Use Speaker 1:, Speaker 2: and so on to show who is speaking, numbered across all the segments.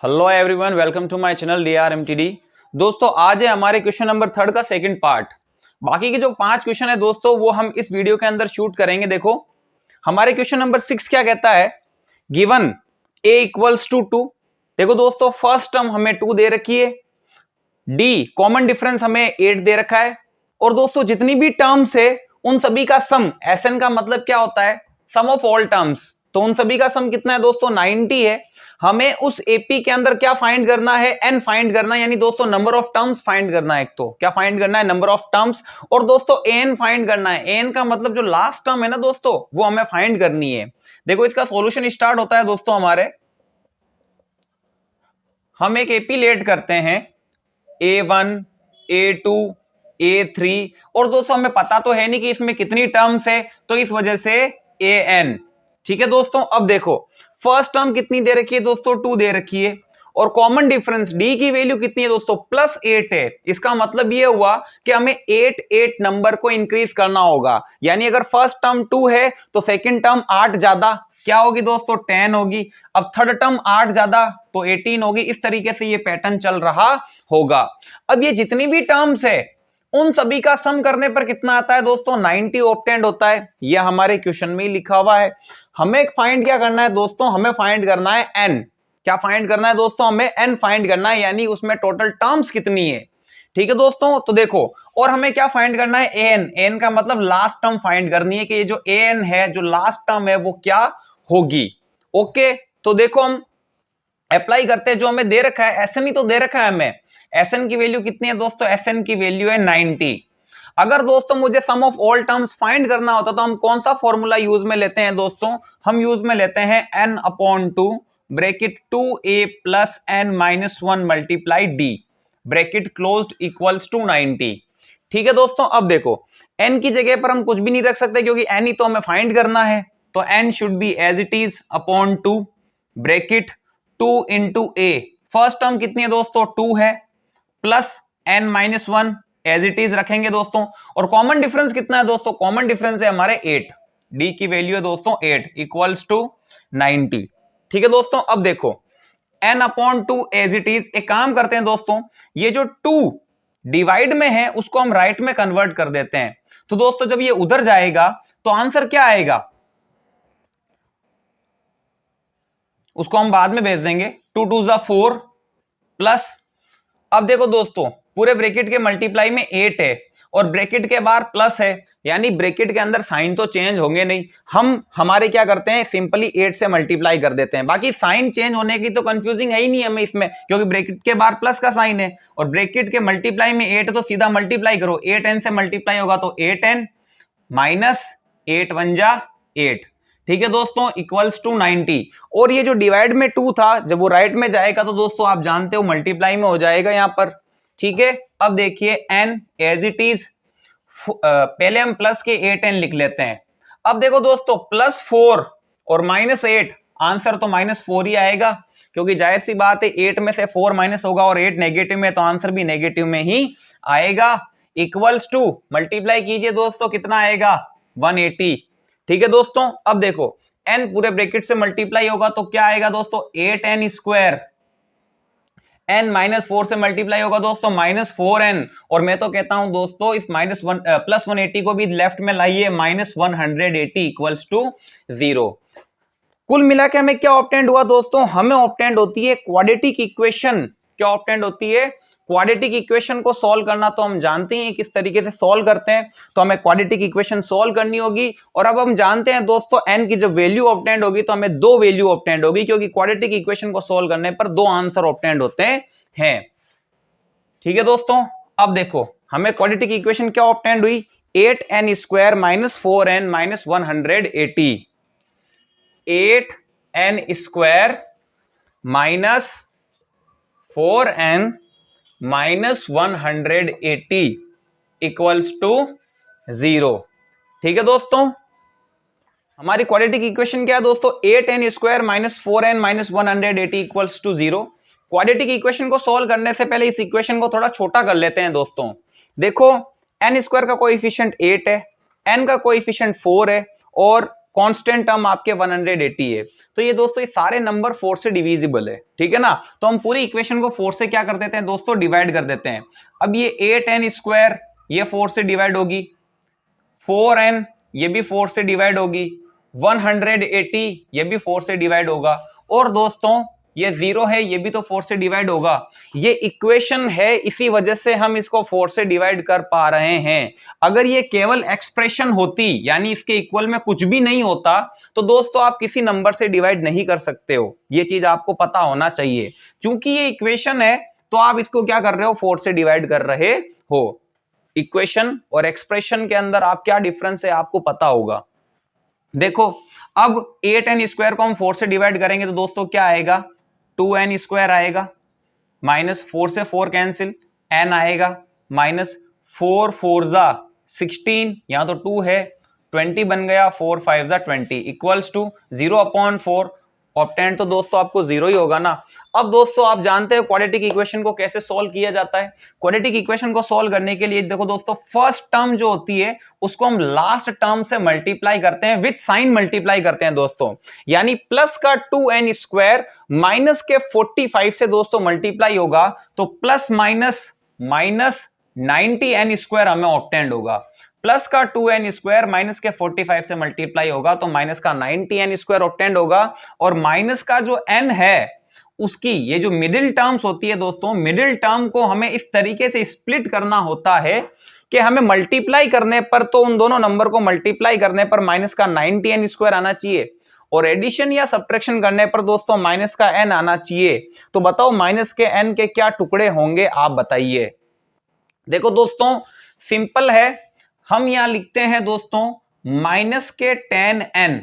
Speaker 1: Hello everyone, welcome to my channel DRMTD। दोस्तों आज है हमारे क्वेश्चन नंबर 3 का सेकंड पार्ट। बाकी के जो 5 क्वेश्चन है दोस्तों वो हम इस वीडियो के अंदर शूट करेंगे। देखो हमारे क्वेश्चन नंबर 6 क्या कहता है, गिवन a इक्वल्स टू 2। देखो दोस्तों फर्स्ट टर्म हमें 2 दे रखी है, d कॉमन डिफरेंस हमें 8 दे रखा है, और दोस्तों जितनी भी टर्म्स है उन सभी का सम, SN का मतलब क्या होता है, सम ऑफ ऑल टर्म्स, तो उन सभी का सम कितना है दोस्तों 90 है। हमें उस एपी के अंदर क्या फाइंड करना है, एन फाइंड करना है, यानी दोस्तों नंबर ऑफ टर्म्स फाइंड करना है। एक तो क्या फाइंड करना है, नंबर ऑफ टर्म्स, और दोस्तों एन फाइंड करना है। एन का मतलब जो लास्ट टर्म है ना दोस्तों वो हमें फाइंड करनी है। देखो इसका सॉल्यूशन स्टार्ट होता है दोस्तों हमारे, हम एक एपी लेट करते हैं A1 A2 A3, और दोस्तों हमें पता तो है नहीं कि इसमें कितनी टर्म्स है, तो इस वजह से AN। ठीक है दोस्तों, अब देखो फर्स्ट टर्म कितनी दे रखी है दोस्तों, 2 दे रखी है, और कॉमन डिफरेंस D की वैल्यू कितनी है दोस्तों, +8 है। इसका मतलब ये हुआ कि हमें 8 नंबर को इंक्रीज करना होगा, यानी अगर फर्स्ट टर्म 2 है तो सेकंड टर्म 8 ज्यादा क्या होगी दोस्तों, 10 होगी। अब थर्ड टर्म 8 ज्यादा तो 18 होगी। इस तरीके से ये पैटर्न चल रहा होगा। अब ये जितनी भी टर्म्स है उन सभी का सम करने पर कितना आता है दोस्तों, 90 ऑब्टेंड होता है। यह हमारे क्वेश्चन में ही लिखा हुआ है। हमें फाइंड क्या करना है दोस्तों, हमें फाइंड करना है एन। क्या फाइंड करना है दोस्तों, हमें एन फाइंड करना है, यानी उसमें टोटल टर्म्स कितनी है। ठीक है दोस्तों, तो देखो और हमें क्या फाइंड करना है, एन। एन का मतलब लास्ट टर्म फाइंड करनी है कि ये जो एन है, जो लास्ट टर्म है वो क्या होगी। ओके, तो देखो हम अप्लाई करते हैं, जो हमें दे रखा है एसएन ही तो दे रखा है हमें। एसएन की वैल्यू कितनी है दोस्तों, एसएन की वैल्यू है 90। अगर दोस्तों मुझे sum of all terms find करना होता तो हम कौन सा फॉर्मूला यूज में लेते हैं दोस्तों, हम यूज में लेते हैं n/2 bracket 2a plus n-1 multiply d bracket closed equals to 90। ठीक है दोस्तों, अब देखो n की जगह पर हम कुछ भी नहीं रख सकते क्योंकि n ही तो हमें फाइंड करना है, तो n should be as it is upon 2 bracket 2 into a। First term कितनी है दोस्तों, 2 है, plus n-1 as it is रखेंगे दोस्तों, और कॉमन डिफरेंस कितना है दोस्तों, कॉमन डिफरेंस है हमारे 8, d की वैल्यू है दोस्तों 8 इक्वल्स टू 90। ठीक है दोस्तों, अब देखो n/2 एज इट इज। एक काम करते हैं दोस्तों, ये जो 2 डिवाइड में है उसको हम राइट में कन्वर्ट कर देते हैं। तो दोस्तों जब ये उधर जाएगा तो आंसर क्या आएगा, उसको हम बाद में भेज देंगे। 2 2 जा 4 प्लस, अब देखो दोस्तों पूरे ब्रैकेट के मल्टीप्लाई में 8 है और ब्रैकेट के बाहर प्लस है, यानी ब्रैकेट के अंदर साइन तो चेंज होंगे नहीं। हम हमारे क्या करते हैं, सिंपली 8 से मल्टीप्लाई कर देते हैं। बाकी साइन चेंज होने की तो कंफ्यूजिंग है ही नहीं हमें इसमें, क्योंकि ब्रैकेट के बाहर प्लस का साइन है और ब्रैकेट के मल्टीप्लाई में 8 तो सीधा मल्टीप्लाई करो, 8n से मल्टीप्लाई होगा तो 8n माइनस 8 1 जा 8। ठीक है दोस्तों, इक्वल्स टू 90। और ये जो डिवाइड में 2 था, जब वो राइट में जाएगा तो दोस्तों आप जानते हो मल्टीप्लाई में हो जाएगा यहां पर। ठीक है, अब देखिए n एज इट इज, पहले हम प्लस के 8n लिख लेते हैं। अब देखो दोस्तों +4 और -8, आंसर तो -4 ही आएगा, क्योंकि जाहिर सी बात है 8 में से 4 माइनस होगा और 8 नेगेटिव में, तो आंसर भी नेगेटिव में ही आएगा। इक्वल्स टू मल्टीप्लाई कीजिए दोस्तों, कितना आएगा 180। ठीक है दोस्तों, अब देखो n पूरे ब्रैकेट से मल्टीप्लाई होगा तो क्या आएगा दोस्तों, 8n स्क्वायर, n -4 से मल्टीप्लाई होगा दोस्तों -4n, और मैं तो कहता हूं दोस्तों इस +180 को भी लेफ्ट में लाइए, -180 इक्वल्स टू 0। कुल मिला के हमें क्या ऑब्टेंड हुआ दोस्तों, हमें ऑब्टेंड होती है क्वाड्रेटिक इक्वेशन। क्या ऑब्टेंड होती है, क्वाड्रेटिक इक्वेशन को सॉल्व करना तो हम जानते हैं किस तरीके से सॉल्व करते हैं, तो हमें क्वाड्रेटिक इक्वेशन सॉल्व करनी होगी। और अब हम जानते हैं दोस्तों n की जब वैल्यू ऑब्टेंड होगी तो हमें 2 वैल्यू ऑब्टेंड होगी, क्योंकि क्वाड्रेटिक इक्वेशन को सॉल्व करने पर 2 आंसर ऑब्टेंड होते हैं। ठीक है दोस्तों, अब देखो हमें क्वाड्रेटिक इक्वेशन क्या ऑब्टेंड हुई, 8n square minus 4n minus 180, 8n square minus 4n minus 180 equals to 0। ठीक है दोस्तों, हमारी क्वाड्रेटिक इक्वेशन क्या है दोस्तों, 8n square minus 4n minus 180 equals to 0। Quadratic equation को सॉल्व करने से पहले इस इक्वेशन को थोड़ा छोटा कर लेते हैं दोस्तों। देखो n स्क्वायर का कोएफिशिएंट 8 है, n का कोएफिशिएंट 4 है, और कांस्टेंट टर्म आपके 180 है। तो ये दोस्तों ये सारे नंबर 4 से डिविजिबल है, ठीक है ना। तो हम पूरी इक्वेशन को 4 से क्या कर देते हैं दोस्तों, डिवाइड कर देते हैं। अब ये 8n स्क्वायर ये 4 से डिवाइड होगी, 4n ये भी 4 से डिवाइड होगी, 180 ये भी 4 से डिवाइड होगा, और दोस्तों ये 0 है ये भी तो 4 से डिवाइड होगा। ये इक्वेशन है, इसी वजह से हम इसको 4 से डिवाइड कर पा रहे हैं। अगर ये केवल एक्सप्रेशन होती, यानी इसके इक्वल में कुछ भी नहीं होता, तो दोस्तों आप किसी नंबर से डिवाइड नहीं कर सकते हो। ये चीज आपको पता होना चाहिए। चूंकि ये इक्वेशन है तो आप इसको क्या कर रहे हो, 4 से डिवाइड कर रहे हो। इक्वेशन और एक्सप्रेशन के अंदर आप क्या डिफरेंस है आपको पता होगा। देखो अब 8n स्क्वायर को हम 4 से डिवाइड करेंगे तो दोस्तों क्या आएगा, 2n स्क्वायर आएगा, माइनस 4 से 4 कैंसिल, n आएगा, माइनस 4 4 जा 16, यहां तो 2 है, 20 बन गया, 4 5 जा 20 इक्वल्स टू 0/4। ऑब्टेंड तो दोस्तों आपको 0 ही होगा ना। अब दोस्तों आप जानते हो क्वाड्रेटिक इक्वेशन को कैसे सॉल्व किया जाता है। क्वाड्रेटिक इक्वेशन को सॉल्व करने के लिए देखो दोस्तों, फर्स्ट टर्म जो होती है उसको हम लास्ट टर्म से मल्टीप्लाई करते हैं, विद साइन मल्टीप्लाई करते हैं दोस्तों। यानी प्लस का 2n स्क्वायर माइनस के 45 से दोस्तों मल्टीप्लाई होगा, तो प्लस माइनस 90n स्क्वायर हमें ऑब्टेंड होगा। प्लस का 2n स्क्वायर माइनस के 45 से मल्टीप्लाई होगा तो माइनस का 90n स्क्वायर ऑब्टेंड होगा। और माइनस का जो n है उसकी ये जो मिडिल टर्म्स होती है दोस्तों, मिडिल टर्म को हमें इस तरीके से स्प्लिट करना होता है कि हमें मल्टीप्लाई करने पर, तो उन दोनों नंबर को मल्टीप्लाई करने पर माइनस का 90n स्क्वायर आना चाहिए, और एडिशन या सब्ट्रैक्शन करने पर दोस्तों माइनस का n आना चाहिए। तो बताओ माइनस के n के क्या टुकड़े होंगे, आप बताइए। देखो दोस्तों सिंपल है, हम यहां लिखते हैं दोस्तों माइनस के 10n,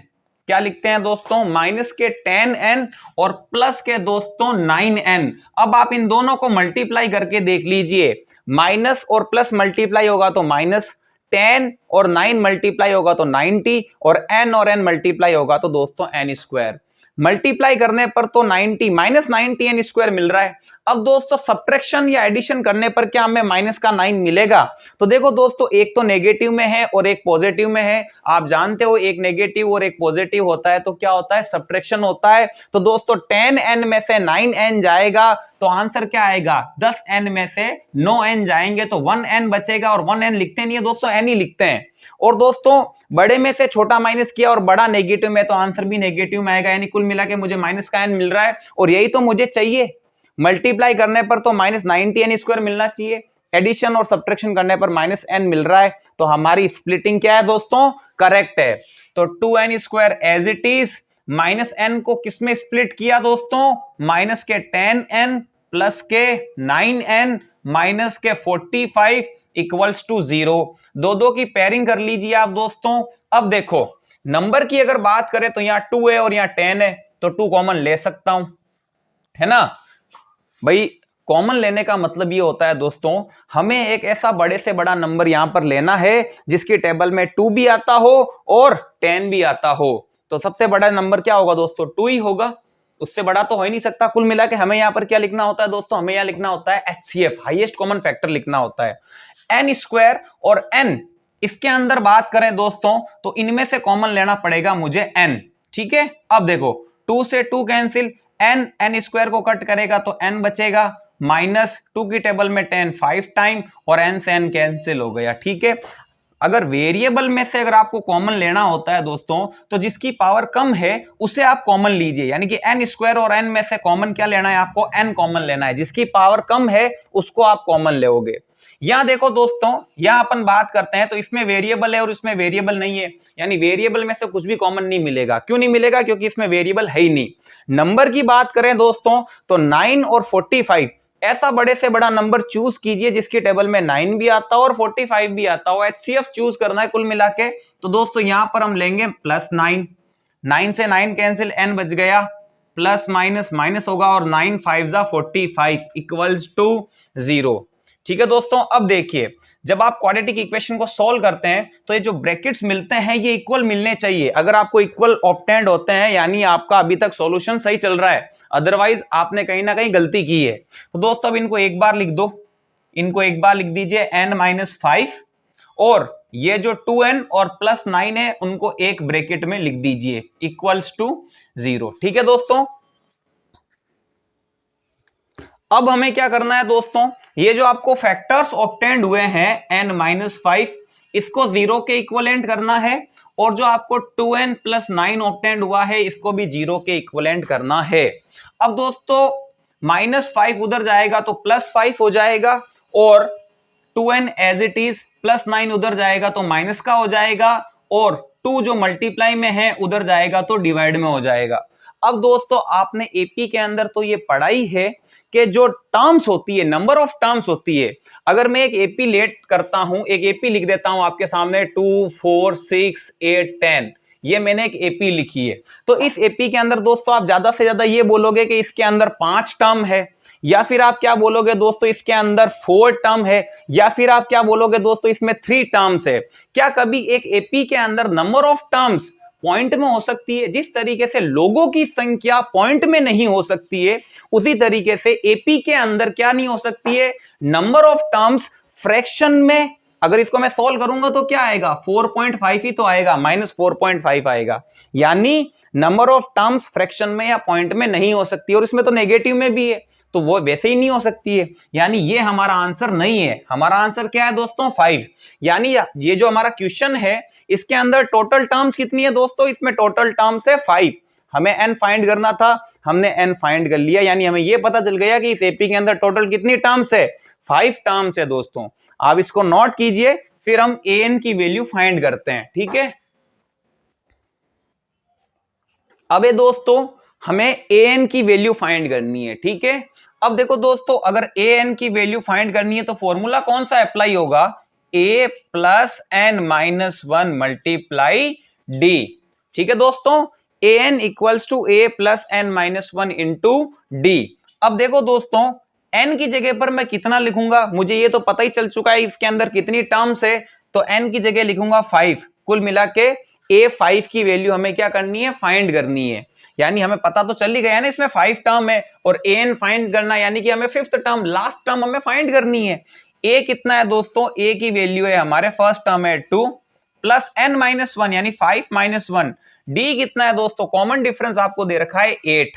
Speaker 1: क्या लिखते हैं दोस्तों, माइनस के 10n और प्लस के दोस्तों 9n। अब आप इन दोनों को मल्टीप्लाई करके देख लीजिए, माइनस और प्लस मल्टीप्लाई होगा तो माइनस 10 और 9 मल्टीप्लाई होगा तो 90, और n और n मल्टीप्लाई होगा तो दोस्तों n स्क्वायर। मल्टीप्लाई करने पर तो 90 माइनस 90n स्क्वायर मिल रहा है। अब दोस्तों सब्ट्रैक्शन या एडिशन करने पर क्या हमें माइनस का 9 मिलेगा। तो देखो दोस्तों एक तो नेगेटिव में है और एक पॉजिटिव में है। आप जानते हो एक नेगेटिव और एक पॉजिटिव होता है तो क्या होता है, सब्ट्रैक्शन होता है। तो दोस्तों 10n में से 9n जाएगा तो आंसर क्या आएगा, 10n में से 9n जाएंगे तो 1n बचेगा, और 1n लिखते नहीं है दोस्तों, n ही लिखते हैं। और दोस्तों बड़े में से छोटा माइनस किया और बड़ा नेगेटिव में, तो आंसर भी नेगेटिव में आएगा। यानी कुल मिला के मुझे माइनस का n मिल रहा है, और यही तो मुझे चाहिए। मल्टीप्लाई करने पर तो माइनस 90n स्क्वायर मिलना चाहिए, एडिशन और सब्ट्रैक्शन करने पर माइनस n मिल रहा है। तो हमारी स्प्लिटिंग क्या है दोस्तों, करेक्ट है। तो 2n square as it is, minus n को किसमें स्प्लिट किया दोस्तों, माइनस के 10n प्लस के 9n माइनस के 45 इक्वल्स टू 0। दो की पेयरिंग कर लीजिए आप दोस्तों। अब देखो नंबर की अगर बात करें तो यहां 2 है और यहां 10 है, तो 2 कॉमन ले सकता हूं, है ना भाई। कॉमन लेने का मतलब ये होता है दोस्तों, हमें एक ऐसा बड़े से बड़ा नंबर यहां पर लेना है जिसकी टेबल में 2 भी आता हो और 10 भी आता हो। तो सबसे बड़ा नंबर क्या होगा दोस्तों, 2 ही होगा, उससे बड़ा तो हो ही नहीं सकता। कुल मिला के हमें यहां पर क्या लिखना होता है दोस्तों, हमें यहां लिखना होता है HCF, हाईएस्ट कॉमन फैक्टर लिखना होता है। n स्क्वायर और n, इसके अंदर बात करें दोस्तों तो इनमें से कॉमन लेना पड़ेगा मुझे n, ठीक है। अब देखो 2 से 2 कैंसिल, n स्क्वायर को कट करेगा तो n बचेगा, माइनस 2 की टेबल में 10 5 टाइम, और n से n कैंसिल हो गया, ठीक है। अगर वेरिएबल में से अगर आपको कॉमन लेना होता है दोस्तों, तो जिसकी पावर कम है उसे आप कॉमन लीजिए। यानी कि n स्क्वायर और n में से कॉमन क्या लेना है आपको, n कॉमन लेना है। जिसकी पावर कम है उसको आप कॉमन लोगे। यहां देखो दोस्तों, यहां अपन बात करते हैं तो इसमें वेरिएबल है और इसमें वेरिएबल नहीं है, यानी वेरिएबल में से कुछ भी कॉमन नहीं मिलेगा। क्यों नहीं मिलेगा, क्योंकि इसमें वेरिएबल है ही नहीं। नंबर की बात करें दोस्तों तो 9 और 45, ऐसा बड़े से बड़ा नंबर चूज कीजिए जिसकी टेबल में 9 भी आता हो और 45 भी आता हो। HCF चूज करना है कुल मिला के। तो दोस्तों यहां पर हम लेंगे प्लस 9, 9 से 9 कैंसिल, n बच गया, प्लस माइनस माइनस होगा, और 9 5 जा 45 इक्वल्स टू 0, ठीक है दोस्तों। अब देखिए जब आप क्वाड्रेटिक इक्वेशन को सॉल्व करते हैं तो ये जो ब्रैकेट्स मिलते हैं ये इक्वल मिलने चाहिए। अगर आपको इक्वल ऑब्टेंड होते हैं यानी आपका अभी तक सॉल्यूशन सही चल रहा है, अदरवाइज आपने कहीं ना कहीं गलती की है। तो दोस्तों अब इनको एक बार लिख दो, इनको एक बार लिख दीजिए n-5, और ये जो 2n और प्लस 9 है उनको एक ब्रैकेट में लिख दीजिए इक्वल्स टू 0। ठीक है दोस्तों, अब हमें क्या करना है दोस्तों, ये जो आपको फैक्टर्स ऑब्टेन्ड हुए हैं n-5, इसको 0 के इक्विवेलेंट करना है, और जो आपको 2n प्लस 9 ऑब्टेन्ड हुआ है इसको भी 0 के इक्विवेलेंट करना है। अब दोस्तों -5 उधर जाएगा तो +5 हो जाएगा, और 2n as it is, plus 9 उधर जाएगा तो माइनस का हो जाएगा, और 2 जो मल्टीप्लाई में है उधर जाएगा तो डिवाइड में हो जाएगा। अब दोस्तों आपने एपी के अंदर तो ये पढ़ाई है कि जो टर्म्स होती है, नंबर ऑफ टर्म्स होती है, अगर मैं एक एपी लेट करता हूं, एक एपी लिख देता हूं आपके सामने 2, 4, 6, 8, 10, ये मैंने एक एपी लिखी है, तो इस एपी के अंदर दोस्तों आप ज्यादा से ज्यादा ये बोलोगे कि इसके अंदर 5 टर्म है, या फिर आप क्या बोलोगे दोस्तों इसके अंदर 4 टर्म है, या फिर आप क्या बोलोगे दोस्तों इसमें 3 टर्म्स है। क्या कभी एक एपी के अंदर नंबर ऑफ टर्म्स पॉइंट में हो सकती है? जिस तरीके से लोगों की संख्या पॉइंट में नहीं हो सकती है, उसी तरीके से एपी के अंदर क्या नहीं हो सकती है, नंबर ऑफ टर्म्स फ्रैक्शन में। अगर इसको मैं सॉल्व करूंगा तो क्या आएगा, 4.5 ही तो आएगा, -4.5 आएगा, यानी नंबर ऑफ टर्म्स फ्रैक्शन में या पॉइंट में नहीं हो सकती, और इसमें तो नेगेटिव में भी है तो वो वैसे ही नहीं हो सकती है, यानी ये हमारा आंसर नहीं है। हमारा आंसर क्या है दोस्तों, 5। यानी ये जो हमारा क्वेश्चन है इसके अंदर टोटल टर्म्स कितनी है दोस्तों, इसमें टोटल टर्म्स है 5। हमें n फाइंड करना था, हमने n फाइंड कर लिया, यानी हमें ये पता चल गया कि इस एपी के अंदर टोटल कितनी टर्म्स है, 5 टर्म्स है दोस्तों। आप इसको नोट कीजिए, फिर हम an की वैल्यू फाइंड करते हैं। ठीक है, अब दोस्तों हमें an की वैल्यू फाइंड करनी है। ठीक है, अब देखो दोस्तों अगर an की वैल्यू फाइंड करनी है तो फॉर्मूला कौन सा अप्लाई होगा, a plus n-1 multiply d। ठीक है दोस्तों, an equals to a plus n-1 into d। अब देखो दोस्तों n की जगह पर मैं कितना लिखूंगा, मुझे ये तो पता ही चल चुका है इसके अंदर कितनी टर्म्स है, तो n की जगह लिखूंगा 5। कुल मिला के a5 की वैल्यू हमें क्या करनी है, फाइंड करनी है। यानी हमें पता तो चल ही गया ना इसमें 5 टर्म है, और an फाइंड करना यानी कि हमें 5th टर्म, लास्ट टर्म हमें फाइंड करनी है। a कितना है दोस्तों, a की वैल्यू है हमारे फर्स्ट टर्म है 2 प्लस n-1 यानी 5 - 1। d कितना है दोस्तों, कॉमन डिफरेंस आपको दे रखा है 8।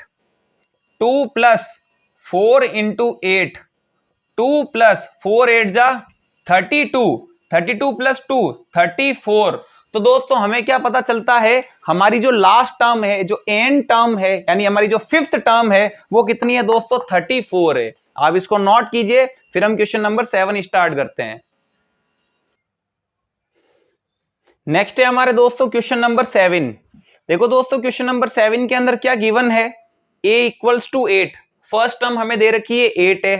Speaker 1: 2 प्लस 4 इंटू 8, 2 प्लस 4 8 जा 32, 32 प्लस 2 34। तो दोस्तों हमें क्या पता चलता है, हमारी जो लास्ट टर्म है, जो एन टर्म है, यानी हमारी जो 5th टर्म है वो कितनी है दोस्तों, 34 है। आप इसको नोट कीजिए, फिर हम क्वेश्चन नंबर 7 स्टार्ट करते हैं। नेक्स्ट है हमारे दोस्तों क्वेश्चन नंबर 7। देखो दोस्तों क्वेश्चन नंबर 7 के अंदर क्या गिवन है, a equals to 8, first term हमें दे रखी है 8 है,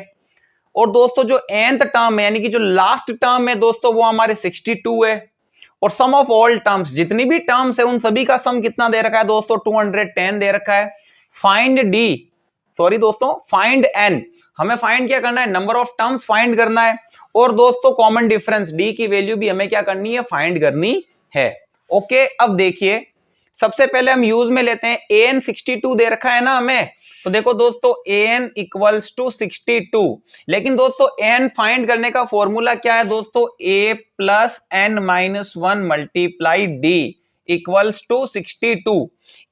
Speaker 1: और दोस्तों जो nth टर्म है यानी कि जो लास्ट टर्म है दोस्तों वो हमारे 62 है, और सम ऑफ ऑल टर्म्स, जितनी भी टर्म्स है उन सभी का सम कितना दे रखा है दोस्तों, 210 दे रखा है। फाइंड डी, सॉरी दोस्तों फाइंड n, हमें फाइंड क्या करना है, नंबर ऑफ टर्म्स फाइंड करना है, और दोस्तों कॉमन डिफरेंस d की वैल्यू भी हमें क्या करनी है, फाइंड करनी है। ओके, अब देखिए सबसे पहले हम यूज में लेते हैं, an 62 दे रखा है ना हमें, तो देखो दोस्तों an इक्वल्स टू 62, लेकिन दोस्तों n फाइंड करने का फॉर्मूला क्या है दोस्तों, a plus n-1 multiply d equals to 62।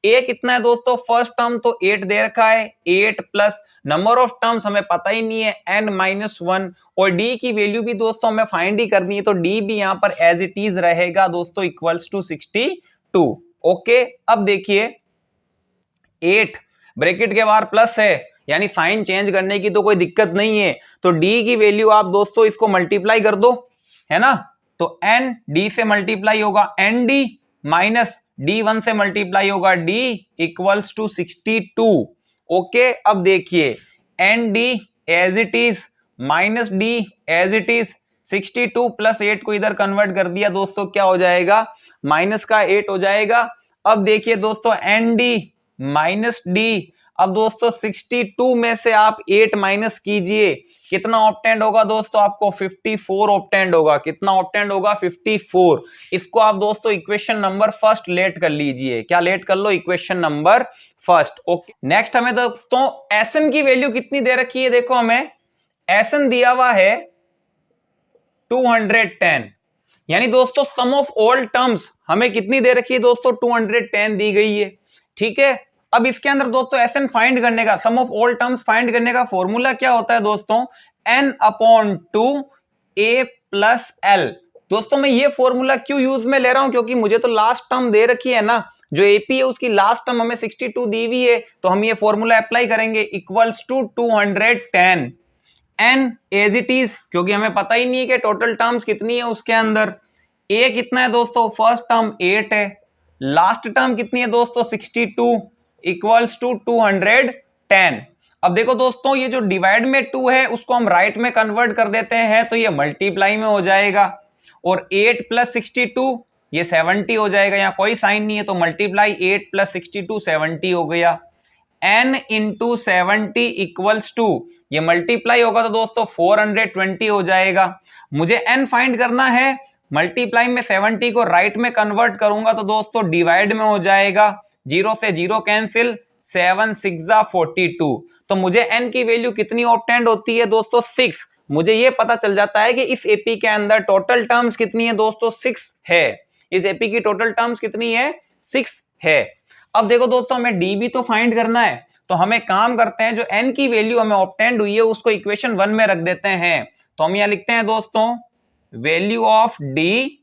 Speaker 1: a कितना है दोस्तों, फर्स्ट टर्म तो 8 दे रखा है, 8 प्लस नंबर ऑफ टर्म्स हमें पता ही नहीं है n-1, और d की वैल्यू भी दोस्तों हमें फाइंड ही करनी है, तो d भी यहां पर एज इट इज रहेगा दोस्तों इक्वल्स टू 62। ओके, अब देखिए 8 ब्रैकेट के बाहर प्लस है, यानी साइन चेंज करने की तो कोई दिक्कत नहीं है, तो d की वैल्यू आप दोस्तों इसको मल्टीप्लाई कर दो, है ना, तो n d से मल्टीप्लाई होगा, एन डी माइनस d1 से मल्टीप्लाई होगा, d इक्वल्स टू 62। ओके, अब देखिए n d as it is minus d as it is, 62 plus 8 को इधर कन्वर्ट कर दिया दोस्तों, क्या हो जाएगा, माइनस का 8 हो जाएगा। अब देखिए दोस्तों एन डी माइनस डी, अब दोस्तों 62 में से आप 8 माइनस कीजिए, कितना ऑब्टेंड होगा दोस्तों, आपको 54 ऑब्टेंड होगा। कितना ऑब्टेंड होगा, 54। इसको आप दोस्तों इक्वेशन नंबर फर्स्ट लेट कर लीजिए, क्या लेट कर लो, equation number first. Okay, next हमें दोस्तों एसएन की वैल्यू कितनी दे रखी है, देखो हमें एसएन दिया हुआ है 210, यानी दोस्तों सम ऑफ ऑल टर्म्स हमें कितनी दे रखी है दोस्तों, 210 दी गई है। ठीक है, अब इसके अंदर दोस्तों एसएन फाइंड करने का, सम ऑफ ऑल टर्म्स फाइंड करने का फॉर्मूला क्या होता है दोस्तों, n/2 a प्लस एल। दोस्तों मैं ये फॉर्मूला क्यों यूज में ले रहा हूं, क्योंकि मुझे तो लास्ट टर्म दे रखी है ना, जो एपी है उसकी लास्ट टर्म हमें 62 दी हुई है, तो हम ये फॉर्मूला अप्लाई करेंगे, equals to 210 n as it is, क्योंकि हमें पता ही नहीं है कि टोटल टर्म्स कितनी है उसके अंदर। ए कितना है दोस्तों, फर्स्ट टर्म 8 है, लास्ट टर्म कितनी है दोस्तों 62, इक्वल्स टू 210। अब देखो दोस्तों ये जो डिवाइड में 2 है उसको हम राइट में कन्वर्ट कर देते हैं, तो ये मल्टीप्लाई में हो जाएगा, और 8 प्लस 62 ये 70 हो जाएगा, यहाँ कोई साइन नहीं है तो मल्टीप्लाई 8 प्लस 62 70 हो गया। n इंटू 70 इक्वल्स टू, ये मल्टीप्लाई होगा तो दोस्तों 420 हो जाएगा। मुझे n फाइंड करना है, मल्टीप्लाई में 70 को राइट में कन्वर्ट करूंगा तो दोस्तों डिवाइड में हो जाएगा, 0 से 0 कैंसिल, 7 6 42। तो मुझे n की वैल्यू कितनी ऑब्टेंड होती है दोस्तों 6। मुझे ये पता चल जाता है कि इस एपी के अंदर टोटल टर्म्स कितनी है दोस्तों 6 है। इस एपी की टोटल टर्म्स कितनी है 6 है। अब देखो दोस्तों हमें डी भी तो फाइंड करना है, तो हमें काम करते हैं, जो n की वैल्यू हमें ऑब्टेंड हुई है उसको इक्वेशन 1 में रख देते हैं। तो हम यहां लिखते हैं दोस्तों value of D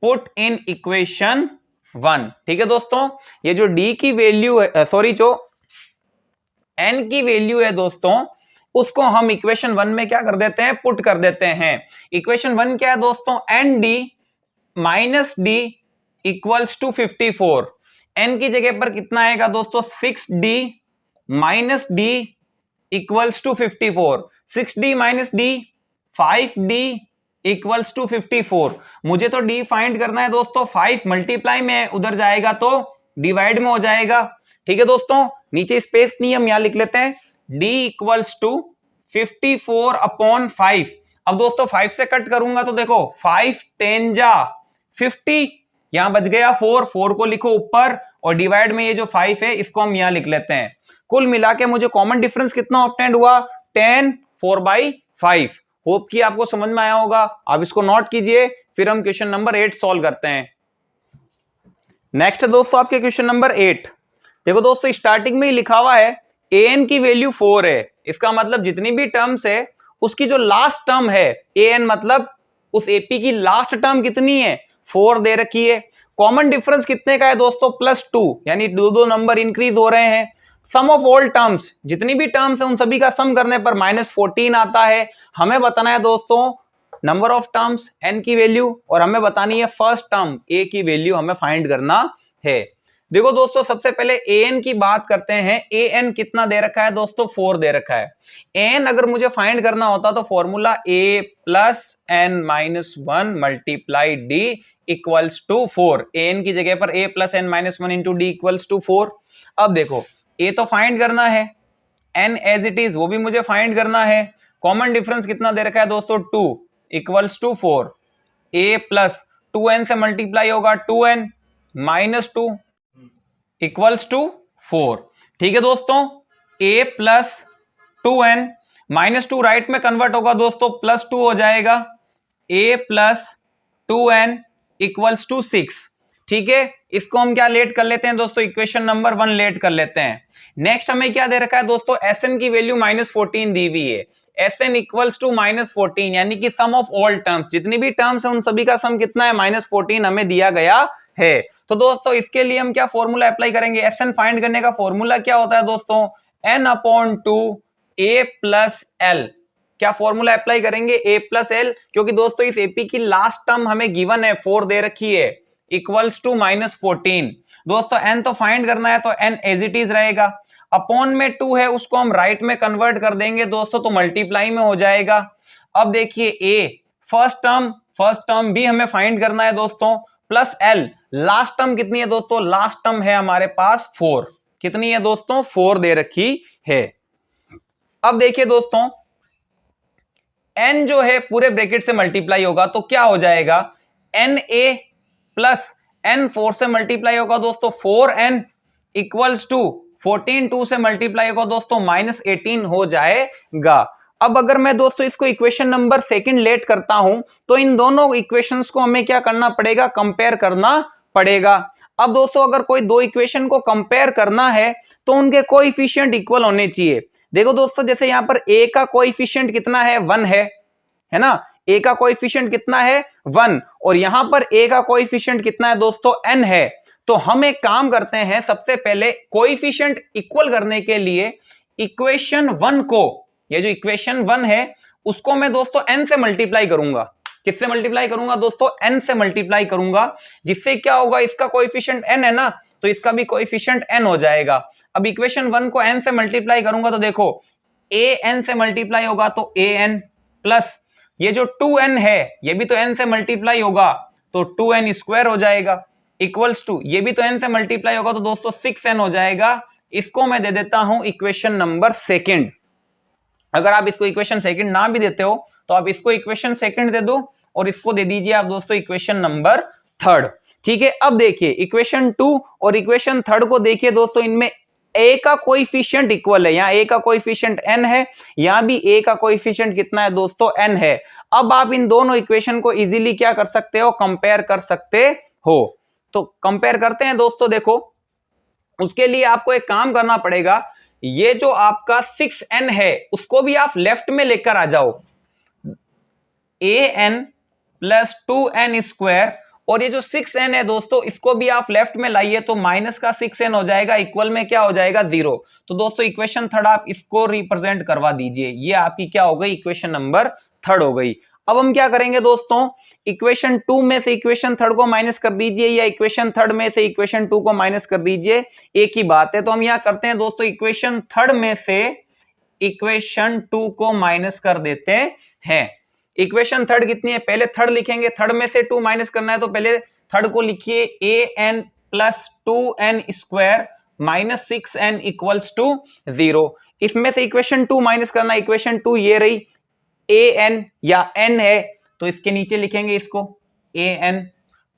Speaker 1: put in equation 1। ठीक है दोस्तों, ये जो डी की वैल्यू है, सॉरी जो n की वैल्यू है दोस्तों, उसको हम इक्वेशन 1 में क्या कर देते हैं, पुट कर देते हैं। इक्वेशन 1 क्या है दोस्तों, n d minus d equals to 54। n की जगह पर कितना आएगा दोस्तों 6d minus d equals to 54। 6d minus d 5d equals to 54। मुझे तो d फाइंड करना है दोस्तों, 5 मल्टीप्लाई में उधर जाएगा तो डिवाइड में हो जाएगा। ठीक है दोस्तों, नीचे स्पेस नहीं, हम यहां लिख लेते हैं d इक्वल्स टू 54 अपॉन 5। अब दोस्तों 5 से कट करूंगा तो देखो 5 10 जा 50, यहां बच गया 4, 4 को लिखो ऊपर, और डिवाइड में ये जो 5 है इसको हम यहां लिख लेते हैं। कुल मिला के मुझे कॉमन डिफरेंस कितना ऑब्टेंड हुआ 10 4/5। होप कि आपको समझ में आया होगा। आप इसको नोट कीजिए, फिर हम क्वेश्चन नंबर 8 सॉल्व करते हैं। नेक्स्ट है दोस्तों आपके क्वेश्चन नंबर 8। देखो दोस्तों स्टार्टिंग में ही लिखा हुआ है an की वैल्यू 4 है, इसका मतलब जितनी भी टर्म्स है उसकी जो लास्ट टर्म है an, मतलब उस एपी की लास्ट टर्म कितनी है 4 दे रखी है। कॉमन डिफरेंस कितने का है दोस्तों +2, यानी दो नंबर इंक्रीज हो रहे हैं। सम ऑफ ऑल टर्म्स, जितनी भी टर्म्स है उन सभी का सम करने पर -14 आता है। हमें बताना है दोस्तों नंबर ऑफ टर्म्स n की वैल्यू, और हमें बतानी है फर्स्ट टर्म a की वैल्यू हमें फाइंड करना है। देखो दोस्तों सबसे पहले an की बात करते हैं। an कितना दे रखा है दोस्तों 4 दे रखा है। an अगर मुझे फाइंड करना होता तो formula a plus n minus 1 multiply d equals to 4। an की जगह पर a plus n minus 1 into d equals to 4। अब देखो a तो फाइंड करना है, n एज इट इज वो भी मुझे फाइंड करना है। कॉमन डिफरेंस कितना दे रखा है दोस्तों 2 equals to 4। a plus 2n से मल्टीप्लाई होगा 2n माइनस 2 इक्वल्स टू 4। ठीक है दोस्तों, a plus 2n minus 2 right में कन्वर्ट होगा दोस्तों +2 हो जाएगा, a plus 2n equals to 6। ठीक है, इसको हम क्या लेट कर लेते हैं दोस्तों, इक्वेशन नंबर 1 लेट कर लेते हैं। नेक्स्ट हमें क्या दे रखा है दोस्तों, Sn की वैल्यू -14 दी हुई है। Sn इक्वल्स टू -14, यानी कि सम ऑफ ऑल टर्म्स, जितनी भी टर्म्स है उन सभी का सम कितना है -14 हमें दिया गया है। तो दोस्तों इसके लिए हम क्या फॉर्मूला अप्लाई करेंगे, Sn फाइंड करने का फॉर्मूला क्या होता है दोस्तों, n/2 a प्लस एल। क्या फॉर्मूला अप्लाई करेंगे a प्लस एल, क्योंकि दोस्तों इस एपी की लास्ट टर्म हमें गिवन है 4 दे रखी है, इक्वल्स टू -14। दोस्तों n तो फाइंड करना है तो n एज इट इज रहेगा, अपॉन में 2 है उसको हम राइट में कन्वर्ट कर देंगे दोस्तों तो मल्टीप्लाई में हो जाएगा। अब देखिए a फर्स्ट टर्म भी हमें फाइंड करना है दोस्तों, प्लस एल लास्ट टर्म कितनी है दोस्तों, लास्ट टर्म है हमारे पास 4। कितनी है दोस्तों 4 दे रखी है। अब देखिए दोस्तों n जो है पूरे ब्रैकेट से मल्टीप्लाई होगा तो क्या हो जाएगा, na प्लस n 4 से मल्टीप्लाई होगा दोस्तों 4n इक्वल्स टू 14 2 से मल्टीप्लाई होगा दोस्तों -18 हो जाएगा। अब अगर मैं दोस्तों इसको इक्वेशन नंबर सेकंड लेट करता हूं तो इन दोनों इक्वेशंस को हमें क्या करना पड़ेगा, कंपेयर करना पड़ेगा। अब दोस्तों अगर कोई दो इक्वेशन को कंपेयर करना है तो उनके कोएफिशिएंट इक्वल होने चाहिए। देखो दोस्तों जैसे यहां पर a का कोएफिशिएंट कितना है, 1 है ना, a का कोएफिशिएंट कितना है 1, और यहां पर a का कोएफिशिएंट कितना है दोस्तों n है। तो हम एक काम करते हैं, सबसे पहले कोएफिशिएंट इक्वल करने के लिए इक्वेशन 1 को, ये जो इक्वेशन 1 है उसको मैं दोस्तों n से मल्टीप्लाई करूंगा। किससे मल्टीप्लाई करूंगा दोस्तों, n से मल्टीप्लाई करूंगा, जिससे क्या होगा, इसका कोएफिशिएंट n है ना, तो इसका भी कोएफिशिएंट n हो जाएगा। अब इक्वेशन 1 को n से मल्टीप्लाई करूंगा तो देखो a n से मल्टीप्लाई होगा तो an प्लस ये जो 2n है ये भी तो n से मल्टीप्लाई होगा तो 2n स्क्वायर हो जाएगा, इक्वल्स टू ये भी तो n से मल्टीप्लाई होगा तो दोस्तों 6n हो जाएगा। इसको मैं दे देता हूं इक्वेशन नंबर सेकंड। अगर आप इसको इक्वेशन सेकंड ना भी देते हो तो आप इसको इक्वेशन सेकंड दे दो और इसको दे दीजिए आप दोस्तों इक्वेशन नंबर थर्ड। ठीक है, अब देखिए इक्वेशन 2 और इक्वेशन थर्ड को देखिए दोस्तों, इनमें a का कोएफिशिएंट इक्वल है, यहाँ a का कोएफिशिएंट n है, यहाँ भी a का कोएफिशिएंट कितना है दोस्तों n है। अब आप इन दोनों इक्वेशन को इजीली क्या कर सकते हो, कंपेयर कर सकते हो। तो कंपेयर करते हैं दोस्तों। देखो उसके लिए आपको एक काम करना पड़ेगा, ये जो आपका 6n है उसको भी आप लेफ्ट में लेकर आ जाओ, an प्लस 2n स्क्वायर, और ये जो 6n है दोस्तों इसको भी आप लेफ्ट में लाइए तो माइनस का 6n हो जाएगा, इक्वल में क्या हो जाएगा 0। तो दोस्तों इक्वेशन थर्ड आप इसको रिप्रेजेंट करवा दीजिए, ये आपकी क्या हो गई, इक्वेशन नंबर थर्ड हो गई। अब हम क्या करेंगे दोस्तों, इक्वेशन 2 में से इक्वेशन थर्ड को माइनस कर दीजिए या इक्वेशन थर्ड में से इक्वेशन 2 को माइनस कर दीजिए, एक ही बात है। तो हम यहां करते हैं दोस्तों, इक्वेशन थर्ड में से इक्वेशन 2 को माइनस कर देते हैं। इक्वेशन थर्ड कितनी है, पहले थर्ड लिखेंगे, थर्ड में से 2 माइनस करना है तो पहले थर्ड को लिखिए an plus 2n square minus 6n equals to 0। इसमें से इक्वेशन 2 माइनस करना, इक्वेशन 2 ये रही an या n है तो इसके नीचे लिखेंगे इसको an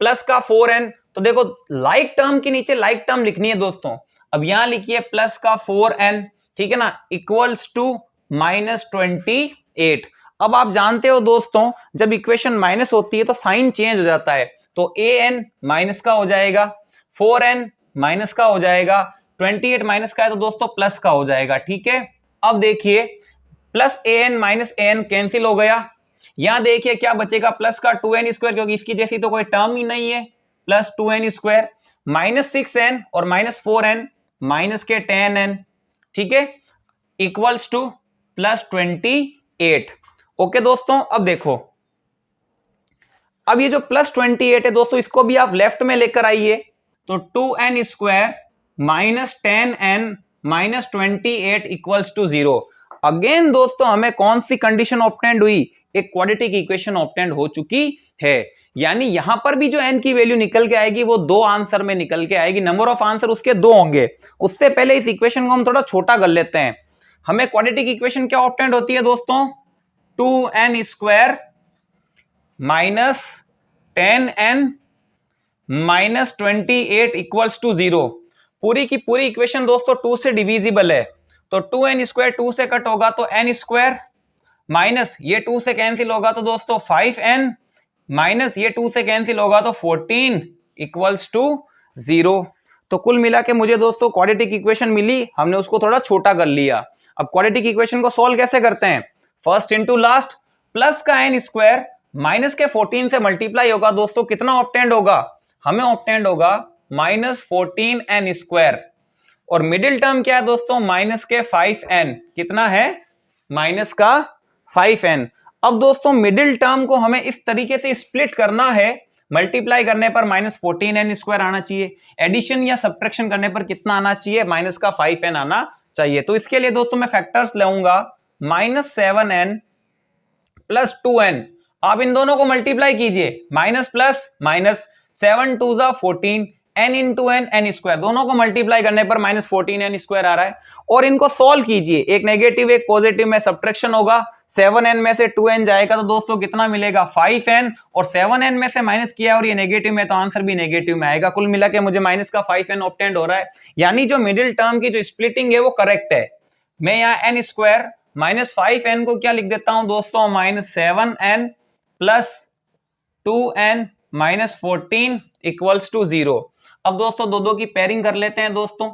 Speaker 1: प्लस का 4n। तो देखो लाइक टर्म के नीचे लाइक टर्म लिखनी है दोस्तों, अब यहां लिखिए प्लस का 4n, ठीक है ना, इक्वल्स टू माइनस 28। अब आप जानते हो दोस्तों जब इक्वेशन माइनस होती है तो साइन चेंज हो जाता है, तो an माइनस का हो जाएगा, 4n माइनस का हो जाएगा, 28 माइनस का है तो दोस्तों प्लस का हो जाएगा। ठीक है, अब देखिए plus an minus an cancel हो गया, यहां देखिए क्या बचेगा, प्लस का 2n स्क्वायर, क्योंकि इसकी जैसी तो कोई टर्म ही नहीं है, plus 2n square minus 6n और माइनस 4n माइनस के 10n, ठीक है, इक्वल्स टू प्लस 28। ओके दोस्तों, अब देखो अब ये जो प्लस 28 है दोस्तों इसको भी आप लेफ्ट में लेकर आइए, तो 2n square minus 10n minus 28 equals to 0। Again दोस्तों हमें कौन सी कंडीशन ऑब्टेंड हुई, एक क्वाड्रेटिक इक्वेशन ऑब्टेंड हो चुकी है, यानी यहां पर भी जो n की वैल्यू निकल के आएगी वो 2 आंसर में निकल के आएगी, नंबर ऑफ आंसर उसके 2 होंगे। उससे पहले इस इक्वेशन को हम थोड़ा छोटा कर लेते हैं। हमें क्वाड्रेटिक इक्वेशन क्या ऑब्टेंड होती है दोस्तों, 2n square minus 10n minus 28 equals to 0। पूरी की पूरी इक्वेशन दोस्तों 2 से डिविजिबल है, तो 2n स्क्वायर 2 से कट होगा तो n स्क्वायर, माइनस ये 2 से कैंसिल होगा तो दोस्तों 5n, माइनस ये 2 से कैंसिल होगा तो 14 इक्वल्स टू 0। तो कुल मिला के मुझे दोस्तों क्वाड्रेटिक इक्वेशन मिली, हमने उसको थोड़ा छोटा कर लिया। अब क्वाड्रेटिक इक्वेशन को सॉल्व कैसे करते हैं, फर्स्ट इंटू लास्ट, प्लस का n स्क्वायर माइनस के 14 से मल्टीप्लाई होगा दोस्तों, कितना ऑब्टेंड होगा, हमें ऑब्टेंड होगा माइनस 14n स्क्वायर, और मिडिल टर्म क्या है दोस्तों, माइनस के 5n, कितना है, माइनस का 5n। अब दोस्तों मिडिल टर्म को हमें इस तरीके से स्प्लिट करना है, मल्टीप्लाई करने पर माइनस 14n स्क्वायर आना चाहिए, एडिशन या सब्ट्रैक्शन करने पर कितना आना चाहिए, माइनस का 5n आना चाहिए। तो इसके लिए दोस्तों मैं फैक्टर्स लाऊंगा, माइनस 7n प्लस 2n, आप इन दोनों को मल्टीप्लाई कीजिए, माइनस प्लस माइनस, 7 2 जा 14, n इंटू n स्क्वायर, दोनों को मल्टीप्लाई करने पर माइनस 14n स्क्वायर आ रहा है, और इनको सॉल्व कीजिए, एक नेगेटिव एक पॉजिटिव में सब्ट्रैक्शन होगा, 7n में से 2n जाएगा तो दोस्तों कितना मिलेगा 5n, और 7n में से माइनस किया और ये नेगेटिव में तो आंसर भी नेगेटिव में आएगा। कुल मिला के मुझे माइनस का 5n ऑब्टेंड हो रहा है, यानी जो मिडिल टर्म की जो स्प्लिटिंग है वो करेक्ट है। मैं यहाँ n स्क्वायर -5n को क्या लिख देता हूं दोस्तों, -7n plus 2n -14 equals to 0। अब दोस्तों दो दो की पेयरिंग कर लेते हैं दोस्तों।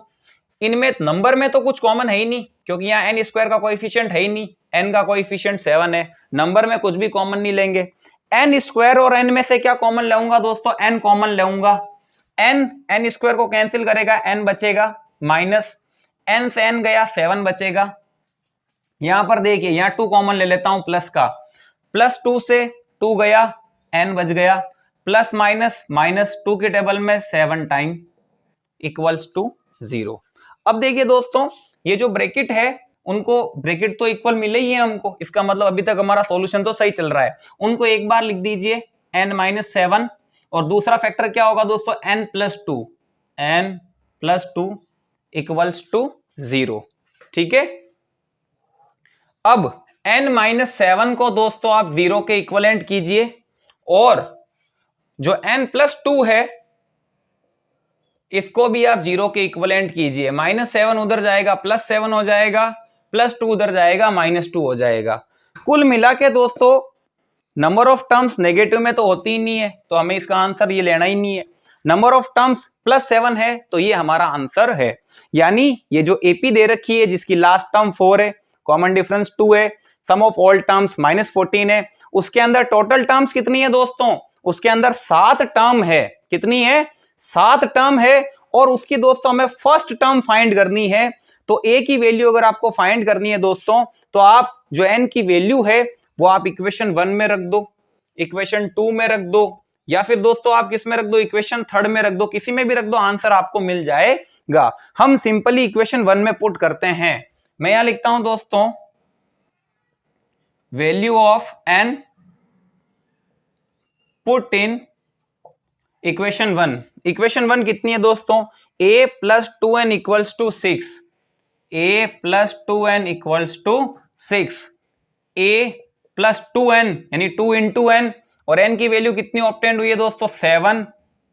Speaker 1: इनमें नंबर में तो कुछ कॉमन है ही नहीं, क्योंकि यहाँ एन स्क्वायर का कोएफिशिएंट है ही नहीं, एन का कोएफिशिएंट 7 है। नंबर में कुछ भी कॉमन नहीं लेंगे। एन स्क्वायर और एन में से क्या कॉमन लाऊंगा दोस्तों, एन कॉमन लाऊंगा। एन स्क्वायर को कैंसिल करेगा, एन बचेगा, माइनस एन से एन गया 7 बचेगा। यहां पर देखिए यहाँ 2 कॉमन ले लेता हूं प्लस का, प्लस 2 से 2 गया, एन बच गया, प्लस माइनस माइनस 2 के टेबल में 7 टाइम इक्वल्स टू 0। अब देखिए दोस्तों ये जो ब्रैकेट है उनको ब्रैकेट तो इक्वल मिले ही है हमको, इसका मतलब अभी तक हमारा सॉल्यूशन तो सही चल रहा है। उनको एक बार लिख दीजिए n-7 और दूसरा फैक्टर क्या होगा दोस्तों n+2 इक्वल्स टू 0। ठीक है, अब n-7 को दोस्तों आप 0 के इक्वलेंट कीजिए और जो n+2 है इसको भी आप 0 के इक्वलेंट कीजिए। -7 उधर जाएगा +7 हो जाएगा, +2 उधर जाएगा -2 हो जाएगा। कुल मिला के दोस्तों नंबर ऑफ टर्म्स नेगेटिव में तो होती ही नहीं है, तो हमें इसका आंसर ये लेना ही नहीं है। नंबर ऑफ टर्म्स +7 है तो ये हमारा आंसर है। यानी ये जो एपी दे रखी है जिसकी लास्ट टर्म 4 है, कॉमन डिफरेंस 2 है, सम ऑफ ऑल टर्म्स -14 है, उसके अंदर टोटल टर्म्स कितनी है दोस्तों, उसके अंदर 7 टर्म है। कितनी है, 7 टर्म है। और उसकी दोस्तों हमें फर्स्ट टर्म फाइंड करनी है। तो ए की वैल्यू अगर आपको फाइंड करनी है दोस्तों, तो आप जो एन की वैल्यू है वो आप इक्वेशन 1 में रख दो, इक्वेशन 2 में रख दो, या फिर दोस्तों आप किस में रख दो, इक्वेशन 3 में रख दो, किसी में भी रख दो, आंसर आपको मिल जाएगा। हम सिंपली इक्वेशन 1 में पुट करते हैं। मैं यहां लिखता हूं दोस्तों value of n put in equation 1। Equation 1 कितनी है दोस्तों, a + 2n equals to 6, a + 2n equals to 6, a + 2n यानी 2 × n, और n की वैल्यू कितनी ऑब्टेंड हुई है दोस्तों 7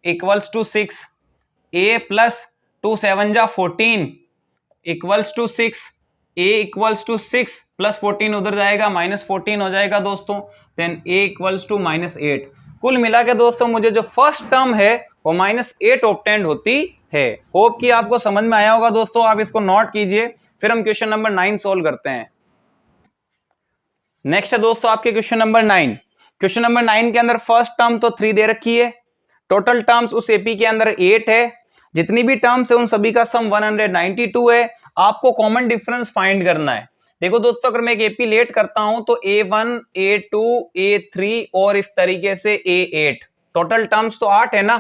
Speaker 1: इक्वल्स टू 6, a + 2 7 जा 14 equals to 6, a equals to 6 + 14 उधर जाएगा -14 हो जाएगा दोस्तों, देन a इक्वल्स टू -8। कुल मिला के दोस्तों मुझे जो फर्स्ट टर्म है वो -8 ऑब्टेंड होती है। होप कि आपको समझ में आया होगा दोस्तों, आप इसको नोट कीजिए। फिर हम क्वेश्चन नंबर 9 सोल्व करते हैं। नेक्स्ट है दोस्तों आपके क्वेश्चन नंबर 9। क्वेश्चन नंबर 9 के अंदर फर्स्ट टर्म तो 3 दे रखी है, टोटल टर्म्स उस एपी के अंदर 8 है, जितनी भी टर्म्स है उन सभी का सम 192 है। आपको कॉमन डिफरेंस फाइंड करना है। देखो दोस्तों अगर मैं एक एपी लेट करता हूं तो A1 A2 A3 और इस तरीके से A8, टोटल टर्म्स तो 8 है ना।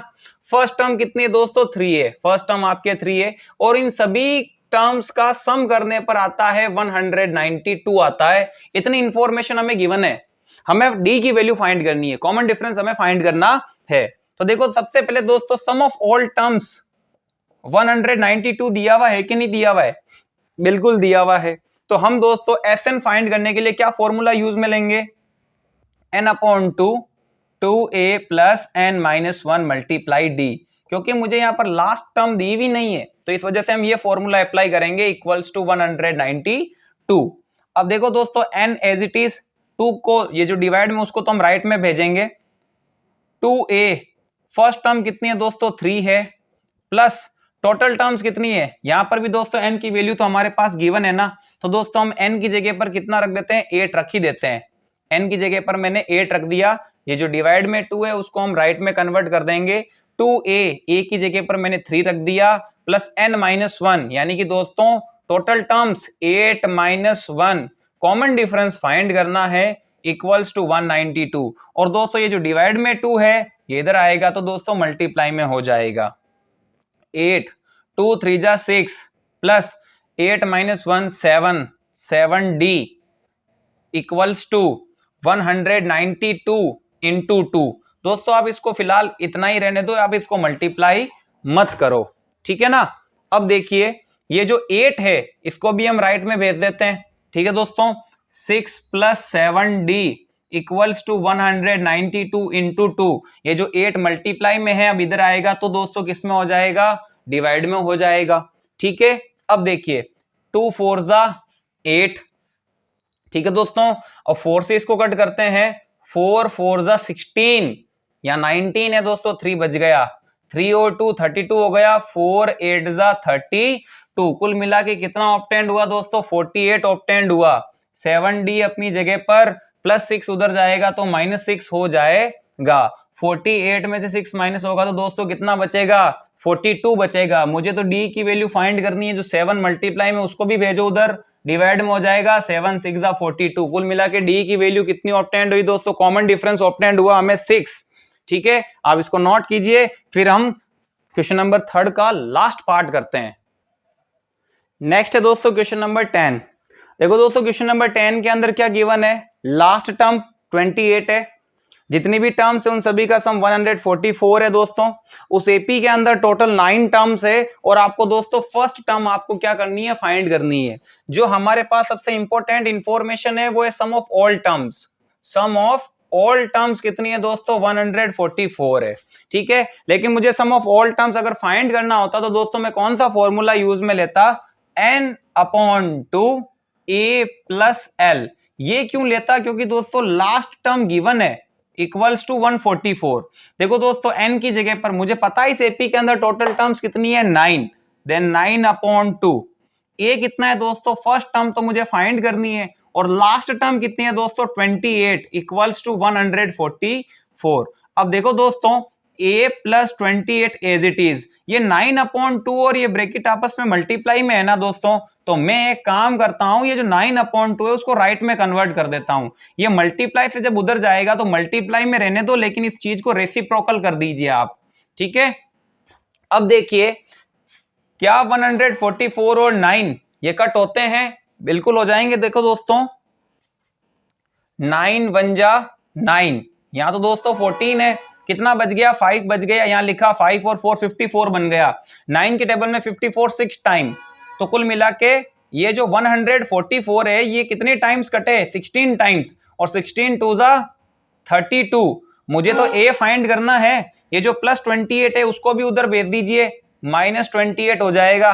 Speaker 1: फर्स्ट टर्म कितनी है दोस्तों 3 है, फर्स्ट टर्म आपके 3 है, और इन सभी टर्म्स का सम करने पर आता है 192 आता है। इतनी इंफॉर्मेशन हमें गिवन है, हमें डी की वैल्यू फाइंड करनी है, कॉमन डिफरेंस हमें फाइंड करना है। तो देखो सबसे पहले दोस्तों सम ऑफ ऑल टर्म्स 192 दिया हुआ है कि नहीं दिया हुआ है, बिल्कुल दिया हुआ है। तो हम दोस्तों Sn फाइंड करने के लिए क्या फॉर्मूला यूज में लेंगे, n/2 2a + n-1 multiply d, क्योंकि मुझे यहां पर लास्ट टर्म दी भी नहीं है तो इस वजह से हम ये फॉर्मूला अप्लाई करेंगे इक्वल्स टू 192। अब देखो दोस्तों n एज इट इज, 2 को ये जो डिवाइड में उसको तो हम राइट में भेजेंगे, 2a फर्स्ट टर्म कितनी है दोस्तों 3 है, प्लस टोटल टर्म्स कितनी है, यहां पर भी दोस्तों n की वैल्यू तो हमारे पास गिवन है ना, तो दोस्तों हम n की जगह पर कितना रख देते हैं 8 रख ही देते हैं। n की जगह पर मैंने 8 रख दिया, ये जो डिवाइड में 2 है उसको हम राइट में कन्वर्ट कर देंगे, 2a a की जगह पर मैंने 3 रख दिया, प्लस n-1 यानी कि दोस्तों total terms 8 - 1, common difference find करना है इक्वल्स टू 192। और दोस्तों ये जो डिवाइड में 2 है ये इधर आएगा तो दोस्तों मल्टीप्लाई में हो जाएगा, 8 2 3 जा 6 plus 8 - 1 7 7d equals to 192 into 2। दोस्तों आप इसको फिलहाल इतना ही रहने दो, आप इसको मल्टीप्लाई मत करो, ठीक है ना। अब देखिए ये जो 8 है इसको भी हम राइट में भेज देते हैं, ठीक है दोस्तों, 6 + 7d इक्वल्स टू 192 इंटू 2। ये जो 8 मल्टीप्लाई में है अब इधर आएगा तो दोस्तों किस में हो जाएगा, डिवाइड में हो जाएगा, ठीक है। अब देखिए 2 4 जा 8 ठीक है दोस्तों, और 4 से इसको कट करते हैं, 4 4 जा 16 या 19 है दोस्तों, 3 बच गया, 3 और 2 32 हो गया, 4 8 जा 32, कुल मिला के कितना ऑब्टेंड हुआ दोस्तों, 48 ऑब्टेंड हुआ। 7D अपनी जगह पर, प्लस 6 उधर जाएगा तो -6 हो जाएगा। 48 में से 6 माइनस होगा तो दोस्तों कितना बचेगा, 42 बचेगा। मुझे तो D की वैल्यू फाइंड करनी है, जो 7 मल्टीप्लाई में उसको भी भेजो उधर, डिवाइड में हो जाएगा, 7 6 जा 42। कुल मिला के D की वैल्यू कितनी ऑब्टेंड हुई दोस्तों, कॉमन डिफरेंस ऑब्टेंड हुआ हमें 6। ठीक है, आप इसको नोट कीजिए, फिर हम क्वेश्चन नंबर 3 का लास्ट पार्ट करते हैं। नेक्स्ट है दोस्तों क्वेश्चन नंबर 10। देखो दोस्तों क्वेश्चन नंबर 10 के अंदर क्या गिवन है, लास्ट टर्म 28 है, जितनी भी टर्म्स है उन सभी का सम 144 है दोस्तों। उस एपी के अंदर टोटल 9 टर्म्स है, और आपको दोस्तों फर्स्ट टर्म आपको क्या करनी है, फाइंड करनी है। जो हमारे पास सबसे इंपॉर्टेंट इंफॉर्मेशन है वो है sum of all terms. Sum of all terms कितनी है दोस्तों, 144 है। ठीक है, लेकिन मुझे सम ऑफ ऑल टर्म्स अगर फाइंड करना होता तो दोस्तों मैं कौन सा फॉर्मूला यूज में लेता, n/2 a प्लस l। ये क्यों लेता, क्योंकि दोस्तों लास्ट टर्म गिवन है इक्वल्स टू 144। देखो दोस्तों n की जगह पर मुझे पता है इस एपी के अंदर टोटल टर्म्स कितनी है, 9, देन 9/2। a कितना है दोस्तों, फर्स्ट टर्म तो मुझे फाइंड करनी है, और लास्ट टर्म कितनी है दोस्तों, 28 इक्वल्स टू 144। अब देखो दोस्तों a plus 28 as it is, ये 9/2 और ये ब्रैकेट आपस में मल्टीप्लाई में है ना दोस्तों, तो मैं एक काम करता हूं, ये जो 9/2 है उसको राइट में कन्वर्ट कर देता हूं। ये मल्टीप्लाई से जब उधर जाएगा तो मल्टीप्लाई में रहने दो, लेकिन इस चीज को रेसिप्रोकल कर दीजिए आप। ठीक है, अब देखिए क्या 144 और 9 ये कट होते हैं, बिल्कुल हो जाएंगे। देखो दोस्तों 9 1 जा 9, यहां तो दोस्तों 14 है, कितना बच गया, 5 बच गया, यहां लिखा 5 और 4 54 बन गया। 9 के टेबल में 54 6 टाइम, तो कुल मिला के ये जो 144 है ये कितने टाइम्स कटे, 16 टाइम्स, और 16 2 जा 32। मुझे तो a फाइंड करना है, ये जो प्लस 28 है उसको भी उधर भेज दीजिए, -28 हो जाएगा।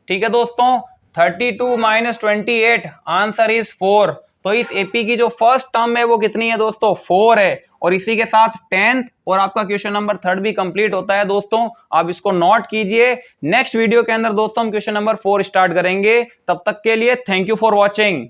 Speaker 1: ठीक है दोस्तों, 32 - 28, आंसर इज 4। तो इस एपी की जो फर्स्ट टर्म है वो कितनी है दोस्तों, 4 है। और इसी के साथ 10th और आपका क्वेश्चन नंबर 3 भी कंप्लीट होता है दोस्तों। आप इसको नोट कीजिए, नेक्स्ट वीडियो के अंदर दोस्तों हम क्वेश्चन नंबर 4 स्टार्ट करेंगे। तब तक के लिए थैंक यू फॉर वॉचिंग।